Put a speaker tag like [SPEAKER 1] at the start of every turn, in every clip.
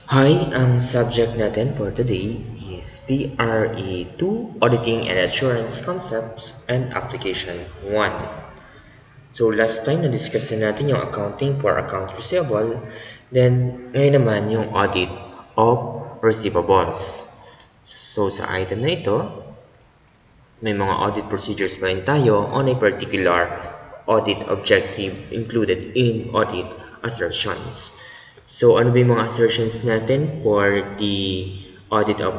[SPEAKER 1] Hi, ang subject natin for today is PRA2, Auditing and Assurance Concepts and Application 1. So last time na-discuss na natin yung accounting for accounts receivable, then ngayon naman yung audit of receivables. So sa item na ito, may mga audit procedures pa rin tayo on a particular audit objective included in audit assertions. So, ano ba yung mga assertions natin for the audit of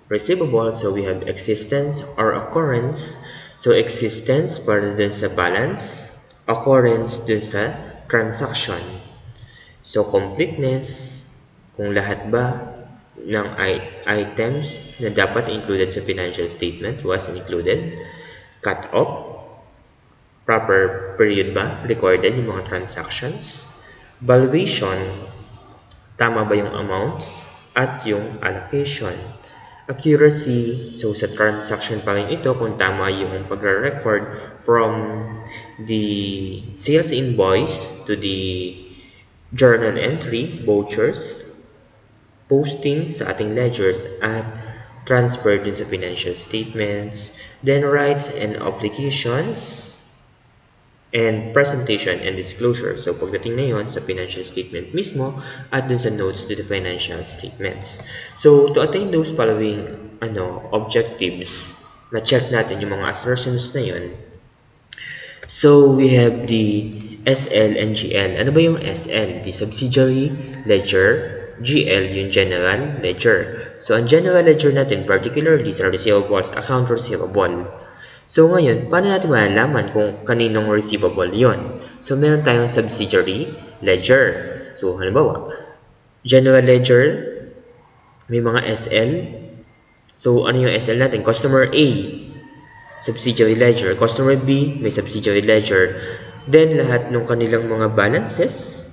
[SPEAKER 1] receivable? So, we have existence or occurrence. So, existence para dun sa balance, occurrence dun sa transaction. So, completeness, kung lahat ba ng items na dapat included sa financial statement was included. Cut off, proper period ba recorded yung mga transactions. Valuation, tama ba yung amounts at yung allocation. Accuracy, so sa transaction pa rin ito kung tama yung pagre-record from the sales invoice to the journal entry, vouchers, posting sa ating ledgers at transfer dun sa financial statements, then rights and obligations, and presentation and disclosure. So, pagdating na yun sa financial statement mismo at dun sa notes to the financial statements. So, to attain those following objectives, na-check natin yung mga assertions na yun. So, we have the SL and GL. Ano ba yung SL? The subsidiary ledger. GL, yung general ledger. So, ang general ledger natin, particularly sa receivables, account receivable. So, ngayon, paano natin malalaman kung kaninong receivable yon? So, meron tayong subsidiary ledger. So, halimbawa, general ledger, may mga SL. So, ano yung SL natin? Customer A, subsidiary ledger. Customer B, may subsidiary ledger. Then, lahat ng kanilang mga balances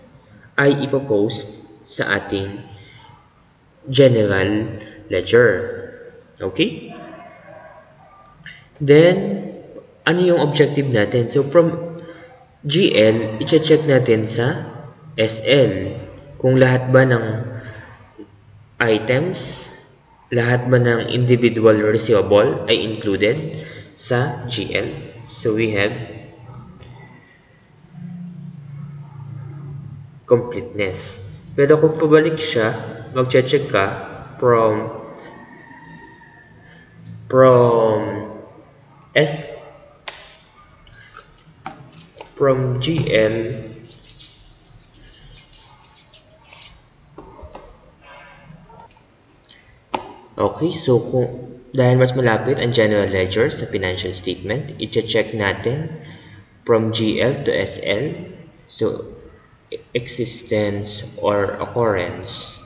[SPEAKER 1] ay ipopost sa ating general ledger. Okay? Then, ano yung objective natin? So, from GL, i-check natin sa SL. Kung lahat ba ng items, lahat ba ng individual receivable ay included sa GL. So, we have completeness. Pero kung pabalik siya, mag-check ka from S from GL. Okay, so dahil mas malapit ang general ledger sa financial statement, i-check natin from GL to SL. So, existence or occurrence.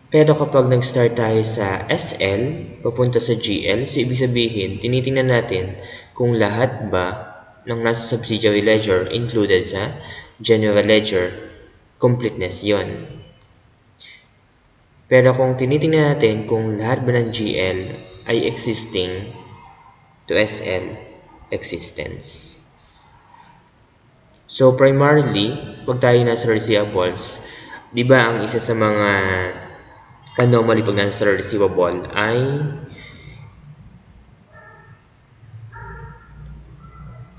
[SPEAKER 1] Pero kapag nag-start tayo sa SL, papunta sa GL, so ibig sabihin, tinitingnan natin kung lahat ba ng nasa subsidiary ledger included sa general ledger, completeness yon. Pero kung tinitingnan natin kung lahat ba ng GL ay existing to SL, existence. So primarily, pag tayo nasa receivables, di ba ang isa sa mga anomaly pag nasa receivable ay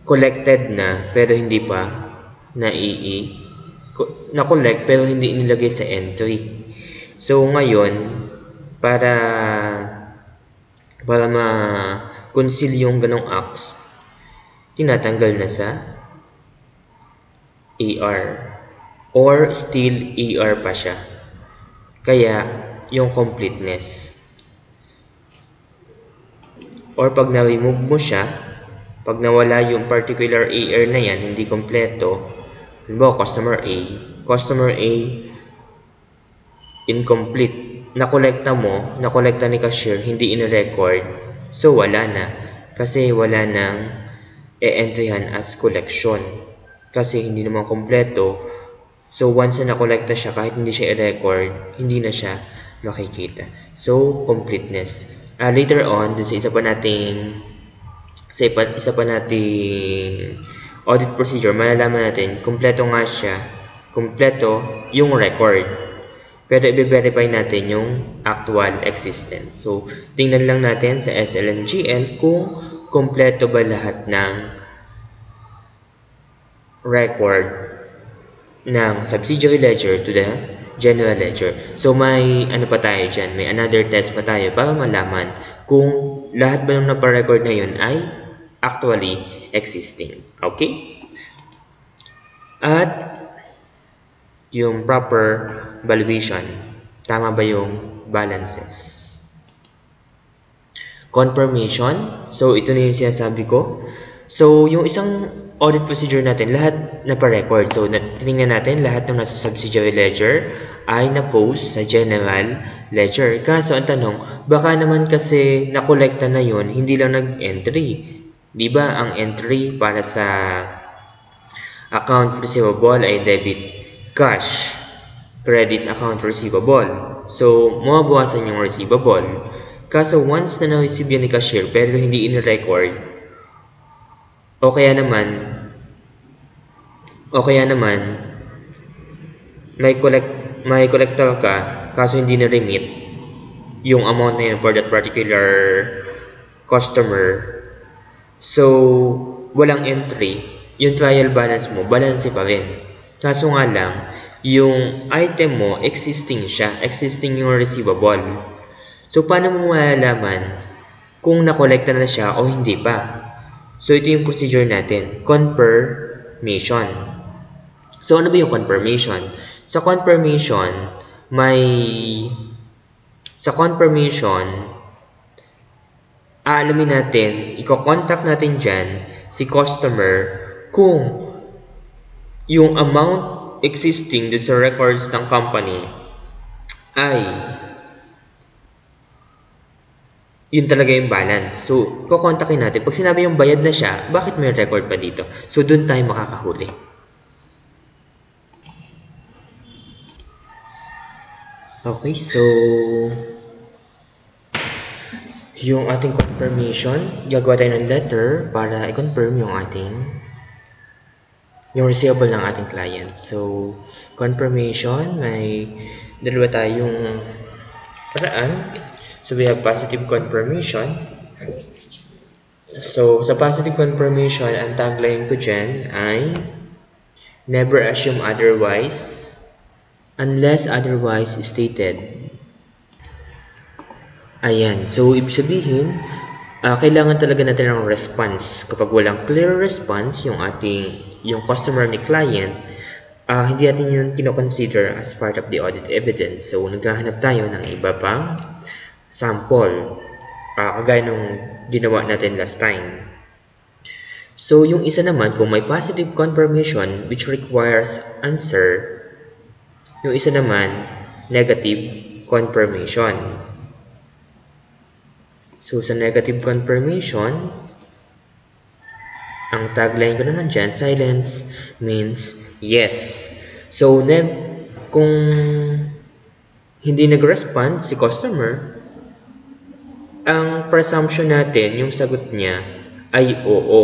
[SPEAKER 1] collected na pero hindi pa na-collect pero hindi inilagay sa entry. So ngayon, para ma-conceal yung ganong acts, tinatanggal na sa AR or still AR pa siya. Kaya yung completeness. Or pag na-remove mo siya, pag nawala yung particular AR na yan, hindi kompleto, halimbawa customer A, incomplete. Nakolekta ni cashier, hindi in-record. So, wala na. Kasi wala nang e-entryhan as collection. Kasi hindi naman kompleto. So, once na nakolekta siya, kahit hindi siya i-record, hindi na siya makikita. So, completeness. Later on, sa isa pa nating audit procedure, malalaman natin, kompleto nga siya, kompleto yung record. pero i-verify natin yung actual existence. So, tingnan lang natin sa SLNGL kung kompleto ba lahat ng record ng subsidiary ledger to the general ledger. So, may ano pa tayo dyan, may another test pa tayo para malaman kung lahat ba ng naparecord na yun ay actually existing. Okay? At yung proper valuation, tama ba yung balances? Confirmation, so ito na yung sinasabi ko. So yung isang audit procedure natin, lahat na pa-record. So tinignan natin, lahat ng nasa subsidiary ledger ay na-post sa general ledger. Kaso ang tanong, baka naman kasi nakolekta na yun, hindi lang nag-entry. Diba ang entry para sa account receivable ay debit cash, credit account receivable. So, mababawasan yung receivable. Kaso once na na-receive yan ni cashier pero hindi in-record, o kaya naman may collector ka kaso hindi na-remit yung amount na yun for that particular customer. So, walang entry, yung trial balance mo, balance pa rin. Kaso nga lang, yung item mo, existing siya. Existing yung receivable. So, paano mo malalaman kung nakolekta na siya o hindi pa? So, ito yung procedure natin. Confirmation. So, ano ba yung confirmation? Sa confirmation, aalamin natin, i-contact natin dyan si customer kung yung amount existing dun sa records ng company ay yun talaga yung balance. So, kukontakin natin. Pag sinabi yung bayad na siya, bakit may record pa dito? So, dun tayo makakahuli. Okay, so yung ating confirmation, gagawa tayo ng letter para i-confirm yung receivable ng ating client. So, confirmation, may dalawa tayong paraan. So, we have positive confirmation. So, sa positive confirmation, ang tagline ko dyan ay never assume otherwise unless otherwise stated. Ayan. So, ibig sabihin, kailangan talaga natin ng response. Kapag walang clear response, yung customer ni client, hindi natin yun kinoconsider as part of the audit evidence. So, naghahanap tayo ng iba pang sample, kagaya nung ginawa natin last time. So, yung isa naman, kung may positive confirmation which requires answer, yung isa naman, negative confirmation. So, sa negative confirmation, ang tagline ko naman dyan, silence means yes. So, kung hindi nag-respond si customer, ang presumption natin, yung sagot niya, ay oo.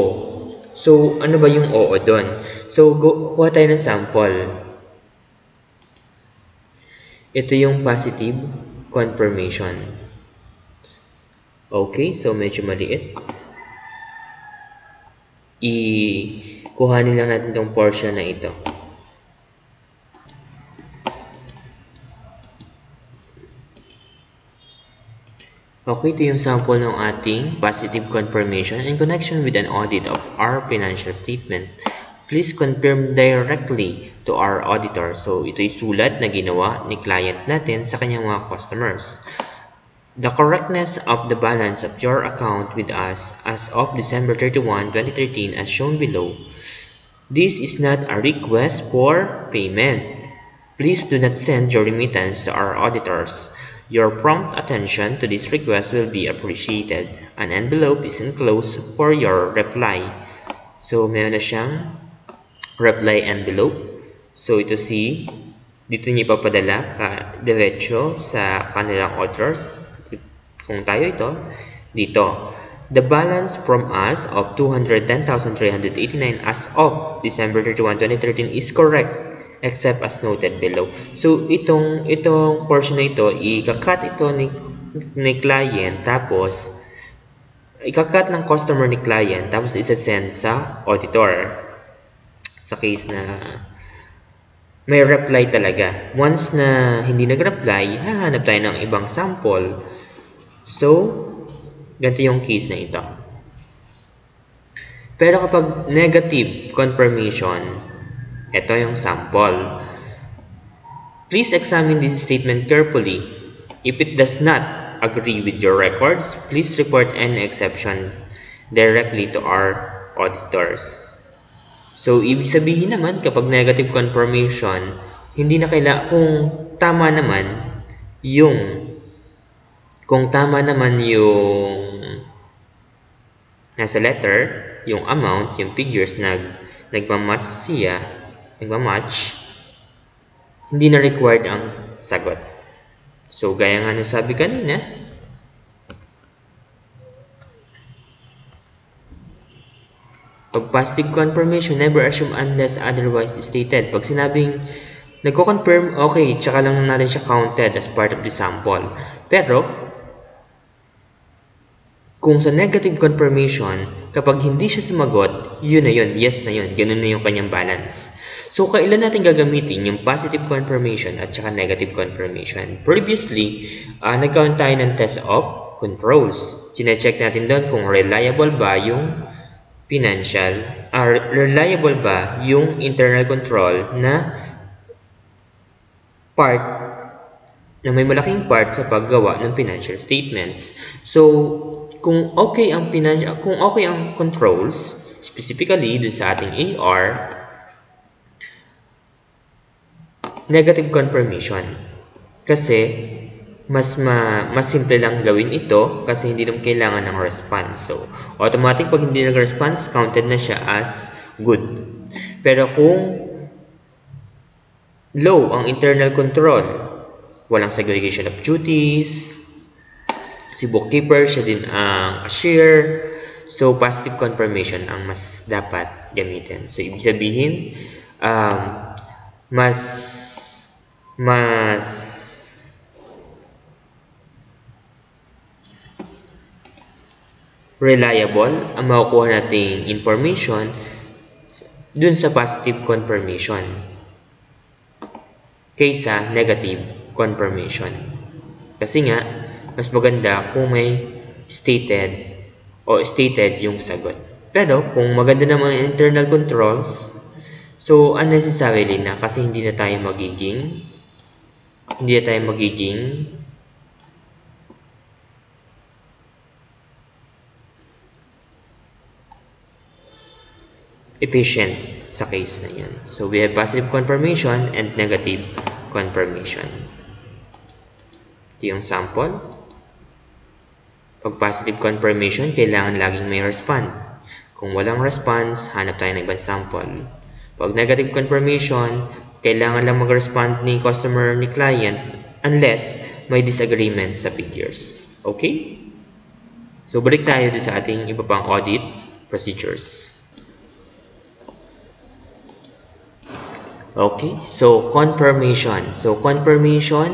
[SPEAKER 1] So, ano ba yung oo doon? So, kuha tayo ng sample. Ito yung positive confirmation. Okay, so medyo maliit. Kuhanin lang natin itong portion na ito. Okay, ito yung sample ng ating positive confirmation in connection with an audit of our financial statement. Please confirm directly to our auditor. So, ito yung sulat na ginawa ni client natin sa kanyang mga customers. The correctness of the balance of your account with us as of December 31, 2013 as shown below. This is not a request for payment. Please do not send your remittance to our auditors. Your prompt attention to this request will be appreciated. An envelope is enclosed for your reply. So, meron na siyang reply envelope. So, ito dito niya ipapadala diretso sa kanilang auditors. Kung tayo dito. The balance from us of 210,389 as of December 31, 2013 is correct except as noted below. So, itong portion na ito, ika-cut ito ni client, tapos, ika-cut ng customer ni client, tapos isa-send sa auditor. Sa case na may reply talaga. Once na hindi nag-reply, hahanap tayo ng ibang sample. So, ganito yung case na ito. Pero kapag negative confirmation, ito yung sample. Please examine this statement carefully. If it does not agree with your records, please report any exception directly to our auditors. So, ibig sabihin naman, kapag negative confirmation, hindi na kailangan, kung tama naman yung nasa letter, yung amount, yung figures, nagmamatch siya, hindi na required ang sagot. So, gaya nga nung sabi kanina, pag positive confirmation, never assume unless otherwise stated. Pag sinabing nagko-confirm, okay, tsaka lang natin siya counted as part of the sample. Pero, kung sa negative confirmation, kapag hindi siya sumagot, yun na yun, yes na yun, ganun na yung kanyang balance. So, kailan natin gagamitin yung positive confirmation at saka negative confirmation? Previously, nagkaroon tayo ng test of controls. Sinecheck natin doon kung reliable ba yung reliable ba yung internal control na part na may malaking part sa paggawa ng financial statements. So, kung okay ang controls, specifically dun sa ating AR, negative confirmation. Kasi mas simple lang gawin ito kasi hindi naman kailangan ng response. So, automatic pag hindi nag-response, counted na siya as good. Pero kung low ang internal control, walang segregation of duties, si bookkeeper, siya din ang cashier, so positive confirmation ang mas dapat gamitin. So, ibig sabihin, mas reliable ang makukuha nating information dun sa positive confirmation kaysa negative confirmation. Kasi nga, mas maganda kung may stated yung sagot. Pero kung maganda naman yung internal controls, so unnecessarily na kasi hindi na tayo magiging efficient sa case na yun. So, we have positive confirmation and negative confirmation. Ito yung sample. Pag positive confirmation, kailangan laging may respond. Kung walang response, hanap tayo ng ibang sample. Pag negative confirmation, kailangan lang mag-respond ni customer, ni client, unless may disagreement sa figures. Okay? So, balik tayo doon sa ating iba pang audit procedures. Okay, so confirmation. So, confirmation,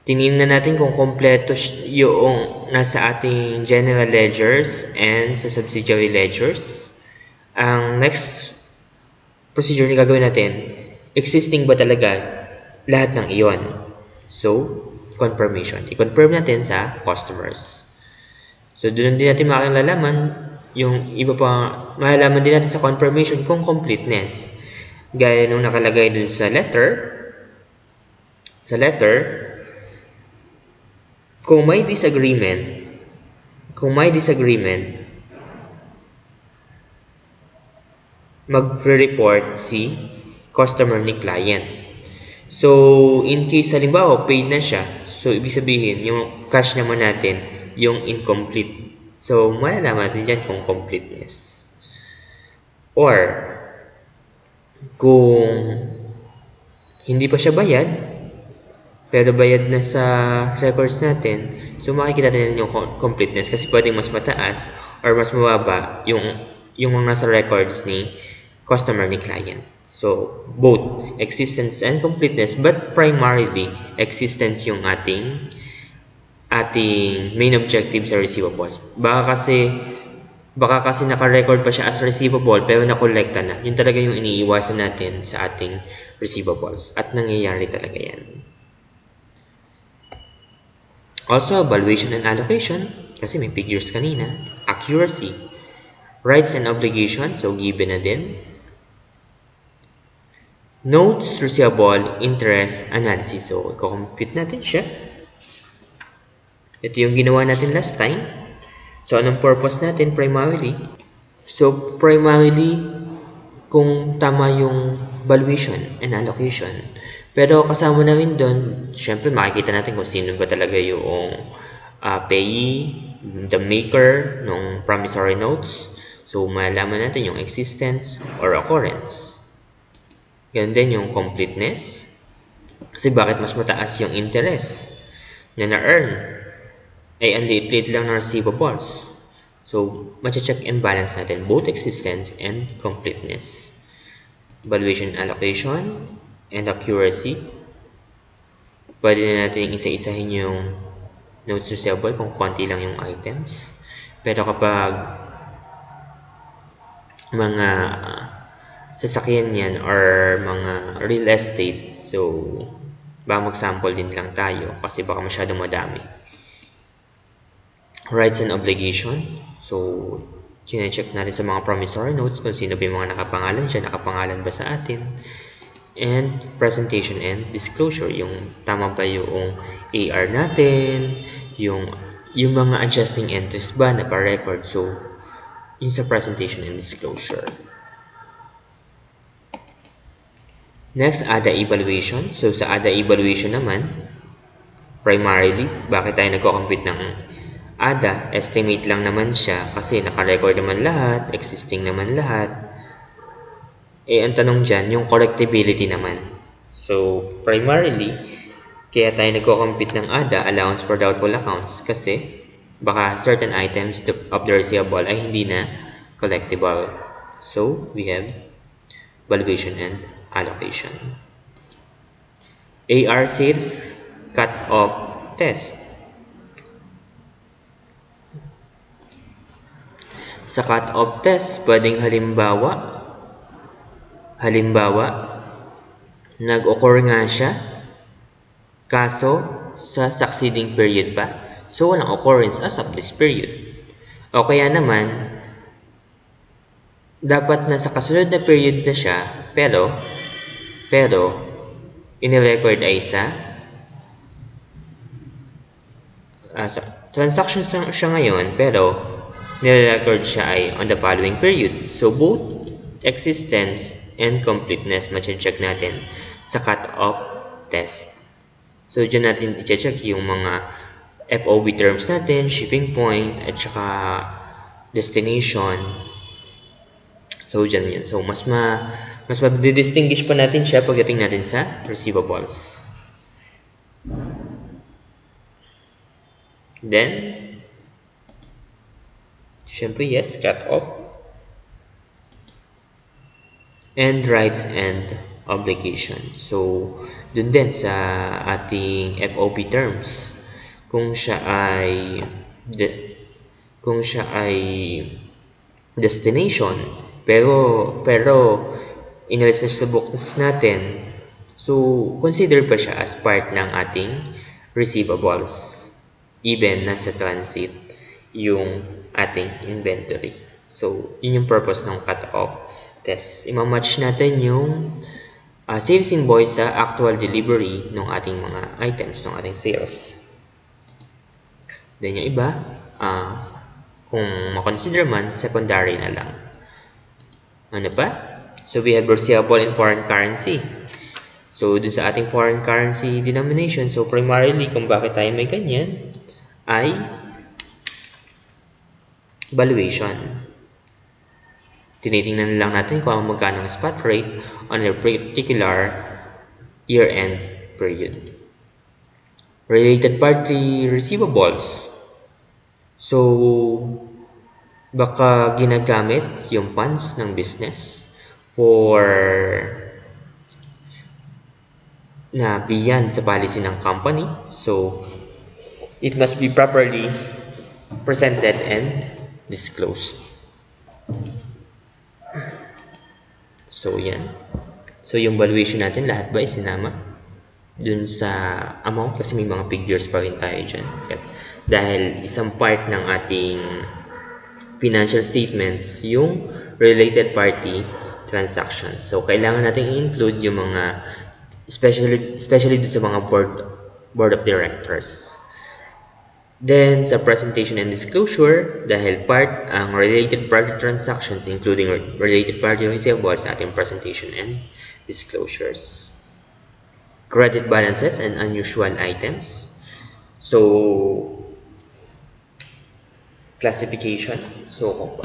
[SPEAKER 1] tinignan natin kung kompleto yung nasa ating general ledgers and sa subsidiary ledgers. Ang next procedure na gagawin natin, existing ba talaga lahat ng iyon? So, confirmation. I-confirm natin sa customers. So, doon din natin makakalaman yung iba pa, malalaman din natin sa confirmation kung completeness. Gaya nung nakalagay dun sa letter, kung may disagreement, magre-report si customer ni client. So, in case halimbawa, paid na siya, so ibig sabihin, yung cash naman natin, yung incomplete. So, malalaman natin dyan kung completeness. Or, kung hindi pa siya bayad, pero bayad na sa records natin, so makikita natin yung completeness kasi pwedeng mas mataas or mas mababa yung mga nasa records ni customer ni client. So, both existence and completeness, but primarily existence yung ating main objective sa receivables. Baka kasi naka-record pa siya as receivable pero nakolekta na. Yun talaga yung iniiwasan natin sa ating receivables at nangyayari talaga yan. Also, valuation and allocation kasi may figures kanina. Accuracy, rights and obligations, so given na din. Notes receivable, interest, analysis. So, i-compute natin siya. Ito yung ginawa natin last time. So, anong purpose natin primarily? So, primarily, kung tama yung valuation and allocation. Pero kasama na rin doon, syempre makikita natin kung sino ba talaga yung payee, the maker ng promissory notes. So, malalaman natin yung existence or occurrence. Ganun din yung completeness. Kasi bakit mas mataas yung interest na na-earn? Ay, ang liit-liit lang ng receivables. So, check and balance natin both existence and completeness. Valuation allocation and accuracy. Pwede na natin isa-isahin yung notes receivable kung konti lang yung items. Pero kapag mga sasakyan yan or mga real estate, so baka mag-sample din lang tayo kasi baka masyadong madami. Rights and obligation. So, check natin sa mga promissory notes kung sino ba yung mga nakapangalan dyan, nakapangalan ba sa atin. And presentation and disclosure, yung tama ba yung AR natin, yung mga adjusting entries ba na pa-record. So, yun sa presentation and disclosure. Next, ADA evaluation. So, sa ADA evaluation naman, primarily, bakit tayo nagko-compute ng ADA? Estimate lang naman siya kasi naka-record naman lahat, existing naman lahat. Eh, ang tanong dyan, yung collectibility naman. So, primarily, kaya tayo nagko-compute ng ADA, allowance for doubtful accounts, kasi baka certain items of the receivable ay hindi na collectible. So, we have valuation and allocation. AR sales cut-off test. Sa cut-off test, pwedeng halimbawa, nag-occur nga siya, kaso sa succeeding period pa, so walang occurrence as of this period. O kaya naman, dapat na sa kasunod na period na siya, pero inirecord ay sa transactions siya ngayon, pero nirecord siya ay on the following period. So, both existence and completeness check natin sa cut-off test. So, dyan natin i-check yung mga FOB terms natin, shipping point, at saka destination. So, dyan yan. So, mas ma-distinguish pa natin siya pagdating natin sa receivables. Then, syempre, yes, cut off. And rights and obligation. So, dun din sa ating FOB terms, kung siya ay destination, pero inalis na sa books natin, so consider pa siya as part ng ating receivables, even nasa transit yung ating inventory. So, yun yung purpose ng cut-off test. Imamatch natin yung sales invoice sa actual delivery ng ating mga items, ng ating sales. Then yung iba, kung makonsider man, secondary na lang. Ano pa? So, we have receivable in foreign currency. So, dun sa ating foreign currency denomination, so primarily kung bakit tayo may ganyan, ay valuation. Tinitingnan lang natin kung magkano ang spot rate on a particular year-end period. Related party receivables. So, baka ginagamit yung funds ng business for na beyond sa policy ng company. So, it must be properly presented and disclosed. So, yan. So, yung valuation natin, lahat ba isinama dun sa amount? Kasi may mga figures pa rin tayo dyan. Dahil isang part ng ating financial statements, yung related party transactions. So, kailangan natin i-include yung mga, especially dun sa mga board of directors. Then, sa presentation and disclosure, dahil part ang related party transactions, including related party receivables sa ating presentation and disclosures. Credit balances and unusual items. So, classification. So,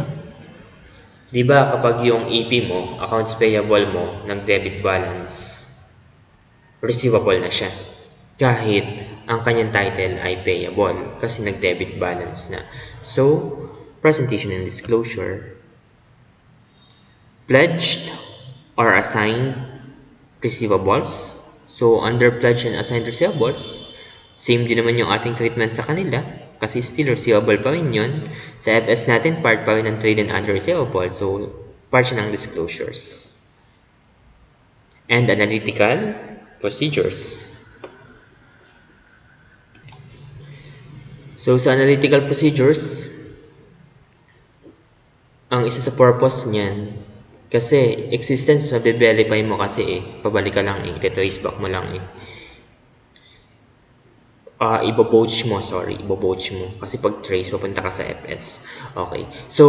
[SPEAKER 1] di ba kapag yung EP mo, accounts payable mo, nag-debit balance, receivable na siya. Kahit ang kanyang title ay payable kasi nag-debit balance na. So, presentation and disclosure. Pledged or assigned receivables. So, under pledged and assigned receivables, same din naman yung ating treatment sa kanila kasi still receivable pa rin yun. Sa FS natin, part pa rin ng trade and other receivables. So, part siya ng disclosures. And analytical procedures. So, sa analytical procedures, ang isa sa purpose niyan, kasi existence, mabe-verify mo kasi pabalik ka lang trace back mo lang ibo-vouch mo, kasi pag trace, papunta ka sa FS. Okay, so,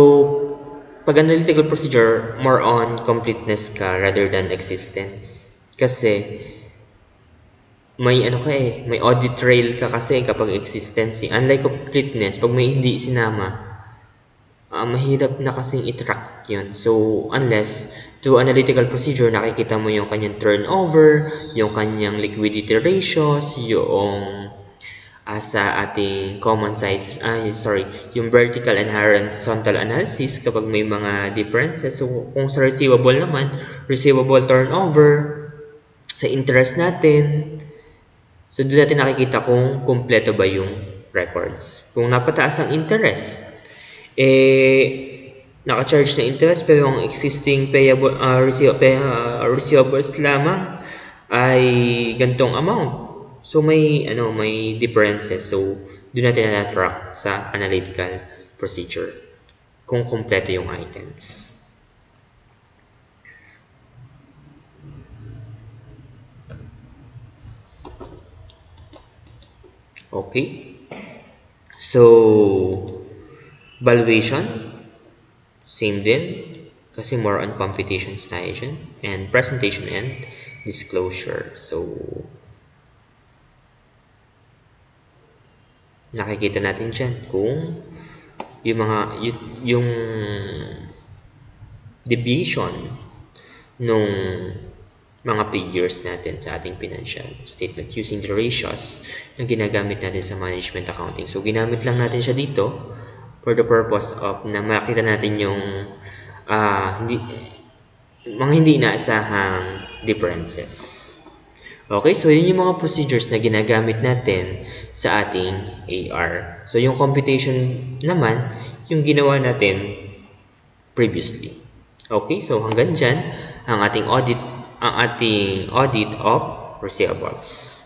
[SPEAKER 1] pag analytical procedure, more on completeness ka rather than existence. Kasi, may may audit trail ka kasi kapag existence. Unlike completeness, pag may hindi sinama, mahirap na kasing i-track yun. So, unless through analytical procedure, nakikita mo yung kanyang turnover, yung kanyang liquidity ratios, yung sa ating common size, yung vertical and horizontal analysis kapag may mga differences. So, kung sa receivable naman, receivable turnover, sa interest natin, so, doon natin nakikita kung kumpleto ba yung records. Kung napataas ang interest, naka-charge na interest pero ang existing payable receivables lamang ay gantong amount. So, may differences. So, doon natin na-track sa analytical procedure kung kumpleto yung items. Okay. So, valuation, same din. Kasi more on computations tayo dyan. And presentation and disclosure. So, nakikita natin dyan kung yung deviation nung mga figures natin sa ating financial statement using the ratios na ginagamit natin sa management accounting. So, ginamit lang natin siya dito for the purpose of na makita natin yung hindi inaasahang differences. Okay, so yun yung mga procedures na ginagamit natin sa ating AR. So, yung computation naman, yung ginawa natin previously. Okay, so hanggang dyan ang ating audit of receivables.